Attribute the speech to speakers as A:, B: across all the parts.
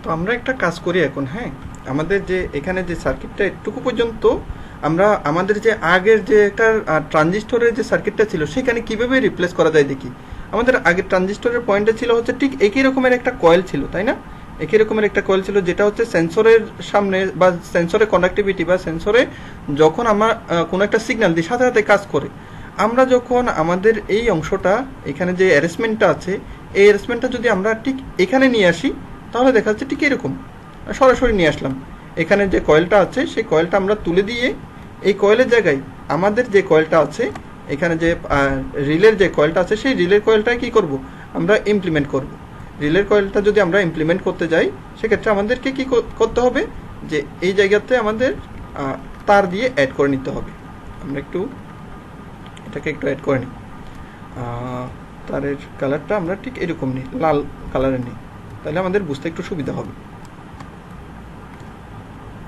A: তো আমরা একটা কাজ করি এখন, হ্যাঁ, আমাদের যে এখানে যে সার্কিটটা এটুকু পর্যন্ত আমরা আমাদের যে আগের যে একটা ট্রানজিস্টরের যে সার্কিটটা ছিল সেখানে কিভাবে রিপ্লেস করা যায় দেখি। আমাদের আগের ট্রানজিস্টরের পয়েন্টে ছিল হচ্ছে ঠিক একই রকমের একটা কয়েল ছিল, তাই না? একই রকমের একটা কয়েল ছিল যেটা হচ্ছে সেন্সরের সামনে বা সেন্সরের কন্ডাক্টিভিটি বা সেন্সরে যখন আমরা কোনো একটা সিগন্যাল দিই সাথে সাথে কাজ করে। আমরা যখন আমাদের এই অংশটা এখানে যে অ্যারেঞ্জমেন্টটা আছে এই অ্যারেঞ্জমেন্টটা যদি আমরা ঠিক এখানে নিয়ে আসি তাহলে দেখা যাচ্ছে ঠিক এরকম সরাসরি নিয়ে আসলাম। এখানে যে কয়েলটা আছে সেই কয়েলটা আমরা তুলে দিয়ে এই কয়েলের জায়গায় আমাদের যে কয়েলটা আছে এখানে যে রিলের যে কয়েলটা আছে সেই রিলের কয়েলটাই কি করব, আমরা ইমপ্লিমেন্ট করব। রিলের কয়েলটা যদি আমরা ইমপ্লিমেন্ট করতে যাই সেক্ষেত্রে আমাদেরকে কি করতে হবে, যে এই জায়গাতে আমাদের তার দিয়ে অ্যাড করে নিতে হবে। আমরা একটু এটাকে একটু অ্যাড করে নিই। তারের কালারটা আমরা ঠিক এরকম নিই, লাল কালারের নিই, তাহলে আমাদের বুঝতে একটু সুবিধা হবে।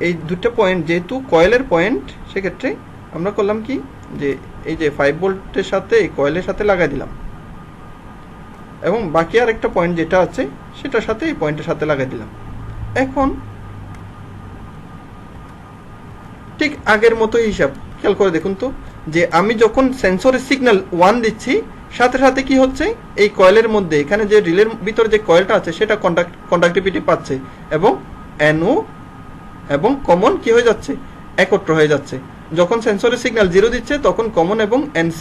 A: এই দুটো পয়েন্ট যেহেতু কয়েলের পয়েন্ট সেক্ষেত্রে আমরা করলাম কি, যে এই যে 5 ভোল্টের সাথে এই কয়েলের সাথে লাগাই দিলাম এবং বাকি আর একটা পয়েন্ট যেটা আছে সেটার সাথে এই পয়েন্টের সাথে লাগাই দিলাম। এখন ঠিক আগের মতো হিসাব খেয়াল করে দেখুন তো, যে আমি যখন সেন্সরের সিগন্যাল 1 দিচ্ছি সাথে সাথে কি হচ্ছে, এই কয়েলের মধ্যে এখানে যে রিলের ভিতরে যে কয়েলটা আছে সেটা কন্ডাক্টিভিটি পাচ্ছে এবং NO এবং কমন কি হয়ে যাচ্ছে, একত্র হয়ে যাচ্ছে। যখন সেন্সরের সিগন্যাল 0 দিচ্ছে তখন কমন এবং NC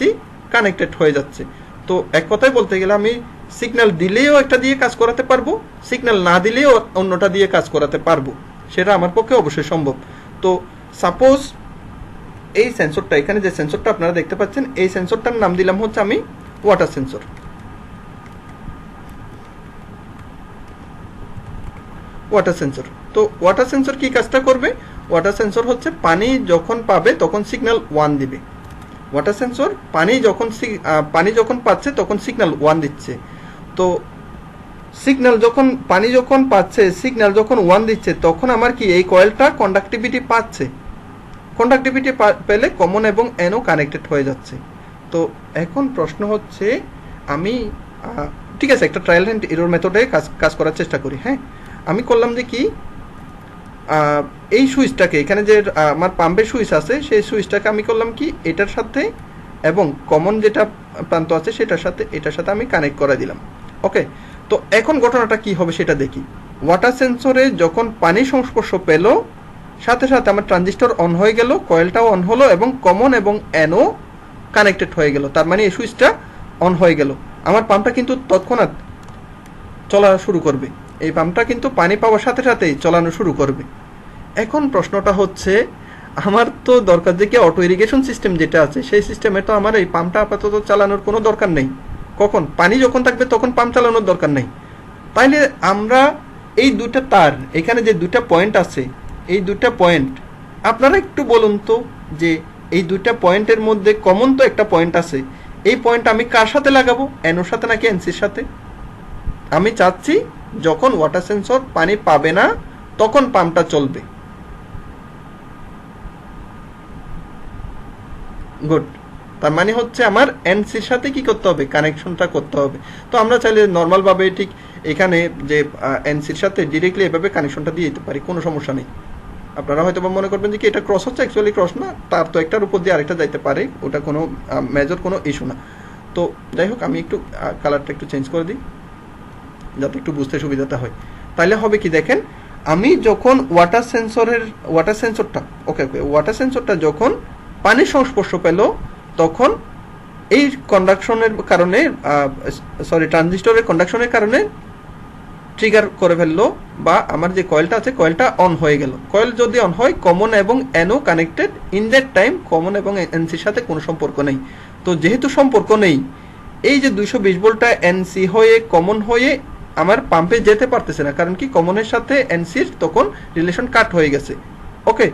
A: কানেক্টেড হয়ে যাচ্ছে। তো এক কথায় বলতে গেলে আমি সিগন্যাল দিলেও একটা দিয়ে কাজ করাতে পারবো, সিগন্যাল না দিলেও অন্যটা দিয়ে কাজ করাতে পারবো, সেটা আমার পক্ষে অবশ্যই সম্ভব। তো সাপোজ এই সেন্সরটা, এখানে যে সেন্সরটা আপনারা দেখতে পাচ্ছেন এই সেন্সরটার নাম দিলাম হচ্ছে আমি ওয়াটার সেন্সর। ওয়াটার সেন্সর, তো ওয়াটার সেন্সর কি কাজটা করবে, ওয়াটার সেন্সর হচ্ছে পানি যখন পাবে তখন সিগন্যাল 1 দিবে। ওয়াটার সেন্সর পানি যখন পাচ্ছে তখন সিগন্যাল 1 দিচ্ছে। তো সিগন্যাল যখন পানি যখন পাচ্ছে, সিগন্যাল যখন 1 দিচ্ছে তখন আমার কি এই কয়েলটা কন্ডাক্টিভিটি পাচ্ছে, কন্ডাক্টিভিটি পেলে কমন এবং NO কানেক্টেড হয়ে যাচ্ছে। তো এখন প্রশ্ন হচ্ছে আমি ঠিক আছে একটা ট্রায়াল অ্যান্ড এরর মেথডে কাজ করার চেষ্টা করি। হ্যাঁ, আমি করলাম যে কি, এই সুইচটাকে এখানে যে আমার পাম্পের সুইচ আছে সেই সুইচটাকে আমি করলাম কি এটার সাথে এবং কমন যেটা প্রান্ত আছে সেটার সাথে এটার সাথে আমি কানেক্ট করে দিলাম। ওকে, তো এখন ঘটনাটা কি হবে সেটা দেখি। ওয়াটার সেন্সরে যখন পানি সংস্পর্শ পেল সাথে সাথে আমার ট্রানজিস্টর অন হয়ে গেল, কয়েলটাও অন হলো এবং কমন এবং NO কানেক্টেড হয়ে গেল। তার মানে এই সুইচটা অন হয়ে গেল। আমার পাম্পটা কিন্তু তৎক্ষণাৎ চলা শুরু করবে, এই পাম্পটা কিন্তু পানি পাওয়ার সাথে সাথেই চালানো শুরু করবে। এখন প্রশ্নটা হচ্ছে আমার তো দরকার যে কি অটো ইরিগেশন সিস্টেম যেটা আছে সেই সিস্টেমে তো আমার এই পাম্পটা আপাতত চালানোর কোনো দরকার নেই। কখন পানি যখন থাকবে তখন পাম্প চালানোর দরকার নেই। তাইলে আমরা এই দুটা তার এখানে যে দুটা পয়েন্ট আছে এই দুটা পয়েন্ট আপনারা একটু বলুন তো, যে এই দুটা পয়েন্টের মধ্যে কমন তো একটা পয়েন্ট আছে, এই পয়েন্ট আমি কার সাথে লাগাবো, NOর সাথে নাকি NCর সাথে? আমি চাচ্ছি যখন ওয়াটার সেন্সর পানি পাবে না তখন পাম্পটা চলবে। গুড, তার মানে হচ্ছে আমার NCর সাথে কি করতে হবে, কানেকশনটা করতে হবে। তো আমরা চাইলে নর্মালভাবে ঠিক এখানে যে NCর সাথে ডিরেক্টলি এভাবে কানেকশনটা দিয়ে দিতে পারি, কোনো সমস্যা নেই। আপনারা হয়তো মনে করবেন যে কি এটা ক্রস হচ্ছে, অ্যাকচুয়ালি ক্রস না, তার তো একটার উপর দিয়ে আরেকটা যাইতে পারে, ওটা কোনো মেজর কোনো ইস্যু না। তো যাই হোক আমি একটু কালারটা একটু চেঞ্জ করে দিই যাতে একটু বুঝতে সুবিধাটা হয়। তাহলে হবে কি দেখেন, আমি যখন ওয়াটার সেন্সরটা যখন পানির সংস্পর্শ পেল তখন এই কন্ডাকশনের কারণে ট্রানজিস্টরের কন্ডাকশনের কারণে ট্রিগার করে ফেললো বা আমার যে কয়েলটা আছে কয়েলটা অন হয়ে গেল। কয়েল যদি অন হয় কমন এবং NO connected, in that time common এবং NCর সাথে কোনো সম্পর্ক নেই। তো যেহেতু সম্পর্ক নেই, এই যে 220 ভোল্টটা NC হয়ে কমন হয়ে আমার পাম্পে যেতে পারতেছে না, কারণ কি কমনের সাথে NCর তখন রিলেশন কাট হয়ে গেছে। ওকে,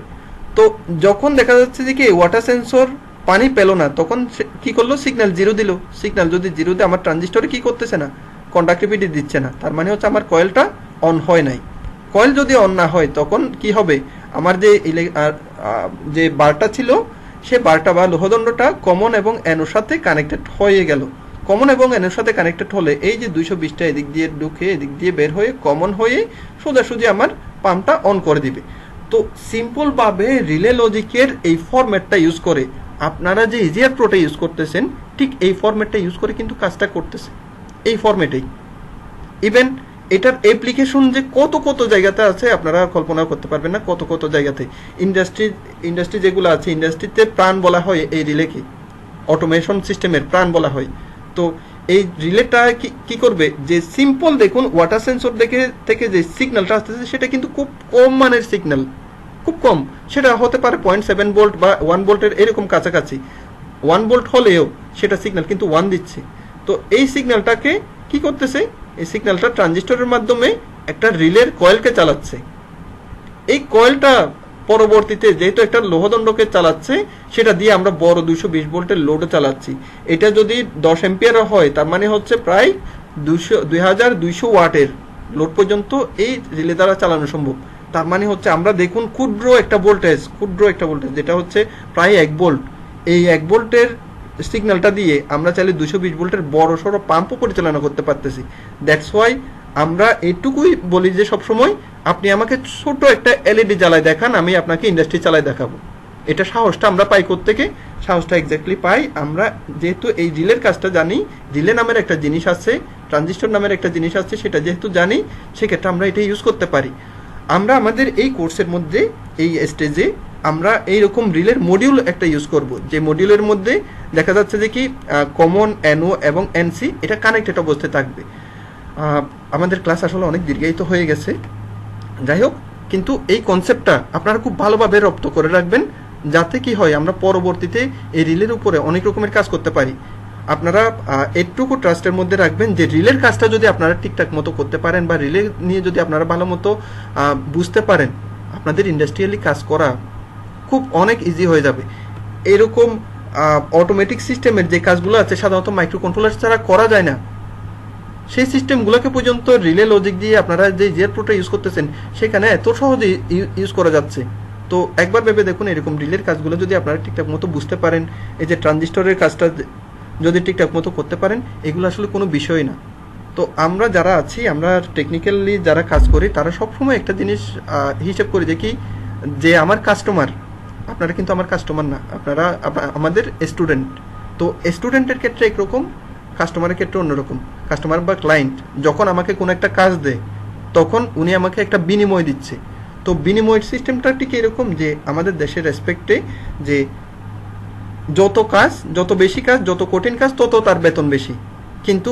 A: তো যখন দেখা যাচ্ছে যে কি ওয়াটার সেন্সর পানি পেল না তখন কি করলো, সিগন্যাল 0 দিল। সিগন্যাল যদি 0 দেয় আমার ট্রানজিস্টরে কি করতেছে না, কন্ডাক্টিভিটি দিচ্ছে না, তার মানে হচ্ছে আমার কয়েলটা অন হয় নাই। কয়েল যদি অন না হয় তখন কি হবে, আমার যে বারটা ছিল সে বারটা বা লোহদণ্ডটা কমন এবং NOর সাথে কানেক্টেড হয়ে গেল। কমন এবং এনের সাথে কানেক্টেড হলে এই যে 220টা এদিক দিয়ে ঢুকে এদিক দিয়ে বের হয়ে কমন হয়ে সোজাসুজি আমার পাম্পটা অন করে দিবে। তো সিম্পলভাবে রিলে লজিকের এই ফরম্যাটটা ইউজ করে আপনারা যে ইজিয়ার প্রোটা ইউজ করতেছেন ঠিক এই ফরম্যাটটা ইউজ করে কিন্তু কাজটা করতেছে, এই ফরম্যাটেই। ইভেন এটার অ্যাপ্লিকেশন যে কত কত জায়গাতে আছে আপনারা কল্পনা করতে পারবেন না, কত কত জায়গাতে। ইন্ডাস্ট্রি যেগুলো আছে, ইন্ডাস্ট্রিতে প্রাণ বলা হয় এই রিলেকে, অটোমেশন সিস্টেমের প্রাণ বলা হয়। তো এই রিলেটা কি করবে, যে সিম্পল দেখুন ওয়াটার সেন্সর থেকে যে সিগন্যালটা আসতেছে সেটা কিন্তু খুব কম মানের সিগন্যাল, খুব কম। সেটা হতে পারে 0.7 ভোল্ট বা 1 ভোল্টের এরকম কাছাকাছি। 1 ভোল্ট হলেও সেটা সিগন্যাল কিন্তু 1 দিচ্ছে। তো এই সিগন্যালটাকে কি করতেছে, এই সিগন্যালটা ট্রানজিস্টরের মাধ্যমে একটা রিলের কয়েলকে চালাচ্ছে। এই কয়েলটা পরবর্তীতে যেহেতু একটা লোহদণ্ডকে চালাচ্ছে, সেটা দিয়ে আমরা বড় 220 ভোল্টের লোডও চালাচ্ছি। এটা যদি 10 এম্পিয়ার হয় তার মানে হচ্ছে প্রায় 2200 ওয়াটের লোড পর্যন্ত এই রিলে দ্বারা চালানো সম্ভব। তার মানে হচ্ছে আমরা দেখুন ক্ষুদ্র একটা ভোল্টেজ যেটা হচ্ছে প্রায় 1 ভোল্ট, এই 1 ভোল্টের সিগন্যালটা দিয়ে আমরা চাইলে 220 ভোল্টের বড় সড়ো পাম্পও পরিচালনা করতে পারতেছি। দ্যাটস ওয়াই আমরা এটুকুই বলি যে সবসময় আপনি আমাকে ছোট একটা এলইডি জ্বালায় দেখান, আমি আপনাকে ইন্ডাস্ট্রি চালায় দেখাবো। এটা সাহসটা আমরা পাই কোত্থেকে, সাহসটা এক্স্যাক্টলি পাই আমরা যেহেতু এই রিলের কাজটা জানি। রিলে নামের একটা জিনিস আছে, ট্রানজিস্টর নামের একটা জিনিস আছে, সেটা যেহেতু জানি সেক্ষেত্রে আমরা এটা ইউজ করতে পারি। আমরা আমাদের এই কোর্সের মধ্যে এই স্টেজে আমরা এইরকম রিলের মডিউল একটা ইউজ করব, যে মডিউলের মধ্যে দেখা যাচ্ছে যে কি কমন, এনও এবং এনসি এটা কানেক্টেড অবস্থায় থাকবে। আমাদের ক্লাস আসলে অনেক দীর্ঘায়িত হয়ে গেছে, যাই হোক, কিন্তু এই কনসেপ্টটা আপনারা খুব ভালোভাবে রপ্ত করে রাখবেন, যাতে কি হয় আমরা পরবর্তীতে এই রিলের উপরে অনেক রকমের কাজ করতে পারি। আপনারা এটুকু ট্রাস্টের মধ্যে রাখবেন যে রিলের কাজটা যদি আপনারা ঠিকঠাক মতো করতে পারেন বা রিলে নিয়ে যদি আপনারা ভালো মতো বুঝতে পারেন, আপনাদের ইন্ডাস্ট্রিয়ালি কাজ করা খুব অনেক ইজি হয়ে যাবে। এরকম অটোমেটিক সিস্টেমের যে কাজগুলো আছে সাধারণত মাইক্রো কন্ট্রোলার ছাড়া করা যায় না, সেই সিস্টেমগুলোকে পর্যন্ত রিলে লজিক দিয়ে আপনারা যে জিআর প্রোটা ইউজ করতেছেন সেখানে এত সহজে ইউজ করা যাচ্ছে। তো একবার ভেবে দেখুন, এরকম রিলের কাজগুলো যদি আপনারা ঠিকঠাক মতো বুঝতে পারেন, এই যে ট্রানজিস্টরের কাজটা যদি ঠিকঠাক মতো করতে পারেন, এগুলো আসলে কোনো বিষয় না। তো আমরা যারা আছি, আমরা টেকনিক্যালি যারা কাজ করি, তারা সবসময় একটা জিনিস হিসেব করি যে কি, যে আমার কাস্টমার, আপনারা কিন্তু আমার কাস্টমার না, আপনারা আমাদের স্টুডেন্ট। তো স্টুডেন্টের ক্ষেত্রে একরকম, কাস্টমারের ক্ষেত্রে অন্যরকম। কাস্টমার বা ক্লায়েন্ট যখন আমাকে কোনো একটা কাজ দেয়, তখন উনি আমাকে একটা বিনিময় দিচ্ছে। তো বিনিময় সিস্টেমটা ঠিক এরকম, যে আমাদের দেশের রেসপেক্টে যে যত কাজ, যত বেশি কাজ, যত কঠিন কাজ, তত তার বেতন বেশি। কিন্তু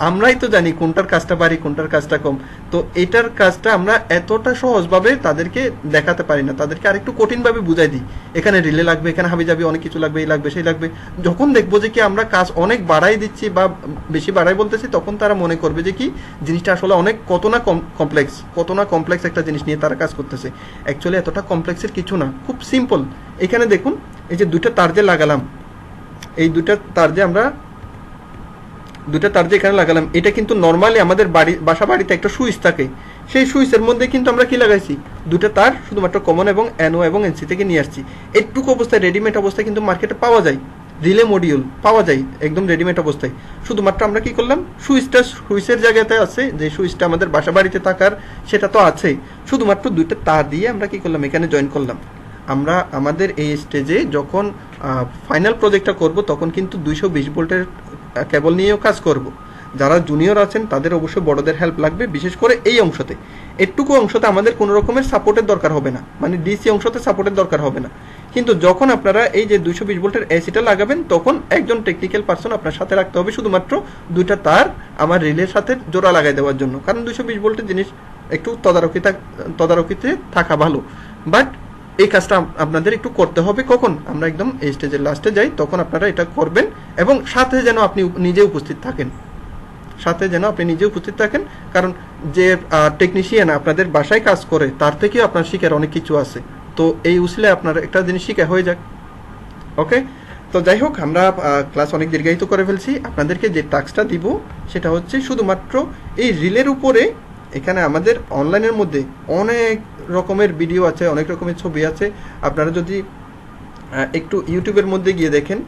A: আমরাই তো জানি কোনটার কাজটা বাড়ি, কোনটার কাজটা কম। তো এটার কাজটা আমরা এতটা সহজভাবে তাদেরকে দেখাতে পারি না, তাদেরকে আরেকটু কঠিনভাবে বুঝাই দিই। এখানে রিলে লাগবে, এখানে হাবি যাবি অনেক কিছু লাগবে, এই লাগবে সেই লাগবে। যখন দেখবো যে কি আমরা কাজ অনেক বাড়াই দিচ্ছি বা বেশি বাড়াই বলতেছি, তখন তারা মনে করবে যে কি জিনিসটা আসলে অনেক কত না কমপ্লেক্স একটা জিনিস নিয়ে তারা কাজ করতেছে। অ্যাকচুয়ালি এতটা কমপ্লেক্সের কিছু না, খুব সিম্পল। এখানে দেখুন, এই যে দুইটা তার যে লাগালাম, এই দুইটা তার যে এখানে লাগালাম, এটা কিন্তু নর্মালি আমাদের বাসা বাড়িতে একটা সুইচ থাকে। সেই সুইচের মধ্যে কিন্তু আমরা কি লাগাইছি, দুটো তার শুধুমাত্র কমন এবং এনও এবং এনসি থেকে নিয়ে আসছি। এইটুকু অবস্থায়, রেডিমেড অবস্থায় কিন্তু মার্কেটে পাওয়া যায়, রিলে মডিউল পাওয়া যায় একদম রেডিমেড অবস্থায়। শুধুমাত্র আমরা কি করলাম, সুইচের জায়গাতে আছে, যে সুইচটা আমাদের বাসা বাড়িতে থাকার সেটা তো আছে, শুধুমাত্র দুইটা তার দিয়ে আমরা কি করলাম, এখানে জয়েন করলাম। আমরা আমাদের এই স্টেজে যখন ফাইনাল প্রজেক্টটা করব, তখন কিন্তু 220 ভোল্টের কেবল নিয়েও কাজ করব। যারা জুনিয়র আছেন তাদের অবশ্যই বড়দের হেল্প লাগবে, বিশেষ করে এই অংশতে। এটুকু অংশতে আমাদের কোনো রকমের সাপোর্টের দরকার হবে না, মানে ডিসি অংশতে সাপোর্টের দরকার হবে না। কিন্তু যখন আপনারা এই যে 220 ভোল্টের এসিটা লাগাবেন, তখন একজন টেকনিক্যাল পার্সন আপনার সাথে রাখতে হবে, শুধুমাত্র দুইটা তার আমার রিলের সাথে জোড়া লাগাই দেওয়ার জন্য। কারণ 220 ভোল্টের জিনিস একটু তদারকিতে থাকা ভালো। বাট এই কাজটা আপনাদের একটু করতে হবে। কখন আমরা একদম এই স্টেজের লাস্টে যাই, তখন আপনারা এটা করবেন, এবং সাথে যেন আপনি নিজে উপস্থিত থাকেন। কারণ যে টেকনিশিয়ান আপনাদের বাসায় কাজ করে, তার থেকেও আপনার শিখার অনেক কিছু আছে। তো এই উসলে আপনার একটা জিনিস শিখা হয়ে যাক। ওকে, তো যাই হোক, আমরা ক্লাস অনেক দীর্ঘায়িত করে ফেলছি। আপনাদেরকে যে টাস্কটা দিব সেটা হচ্ছে শুধুমাত্র এই রিলের উপরে। এখানে আমাদের অনলাইনের মধ্যে অনেক রকমের ভিডিও আছে, অনেক রকমের ছবি আছে। আপনারা যদি একটু ইউটিউবের মধ্যে গিয়ে দেখেন,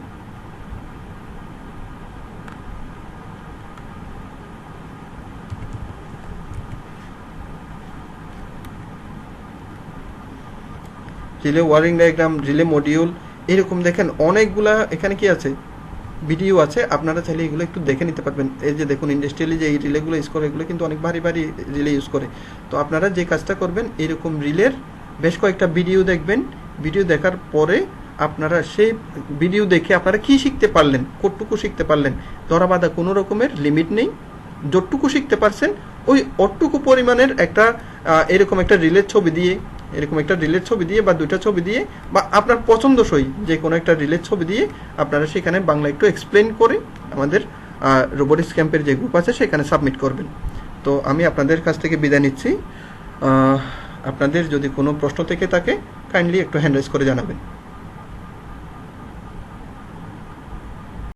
A: relay wiring diagram, relay module, এরকম দেখেন অনেকগুলা এখানে কি আছে, ভিডিও আছে। আপনারা চাইলে এগুলো একটু দেখে নিতে পারবেন। এই যে দেখুন ইন্ডাস্ট্রিয়ালি যে এই রিলেগুলো ইউজ করে, এগুলো কিন্তু অনেক ভারী ভারী রিলে ইউজ করে। তো আপনারা যে কাজটা করবেন, এরকম রিলের বেশ কয়েকটা ভিডিও দেখবেন। ভিডিও দেখার পরে আপনারা সেই ভিডিও দেখে আপনারা কি শিখতে পারলেন, কতটুকু শিখতে পারলেন, ধরা বাঁধা কোনো রকমের লিমিট নেই। যতটুকু শিখতে পারছেন ওই অতটুকু পরিমাণের একটা এরকম একটা রিলের ছবি দিয়ে, এরকম একটা রিলের ছবি দিয়ে বা দুইটা ছবি দিয়ে বা আপনার পছন্দসই যে কোনো একটা রিলের ছবি দিয়ে আপনারা সেখানে বাংলা একটু এক্সপ্লেন করে আমাদের রোবোটিক্স ক্যাম্পের যে গ্রুপ আছে সেখানে সাবমিট করবেন। তো আমি আপনাদের কাছ থেকে বিদায় নিচ্ছি। আপনাদের যদি কোনো প্রশ্ন থেকে থাকে কাইন্ডলি একটু হ্যান্ড রাইজ করে জানাবেন।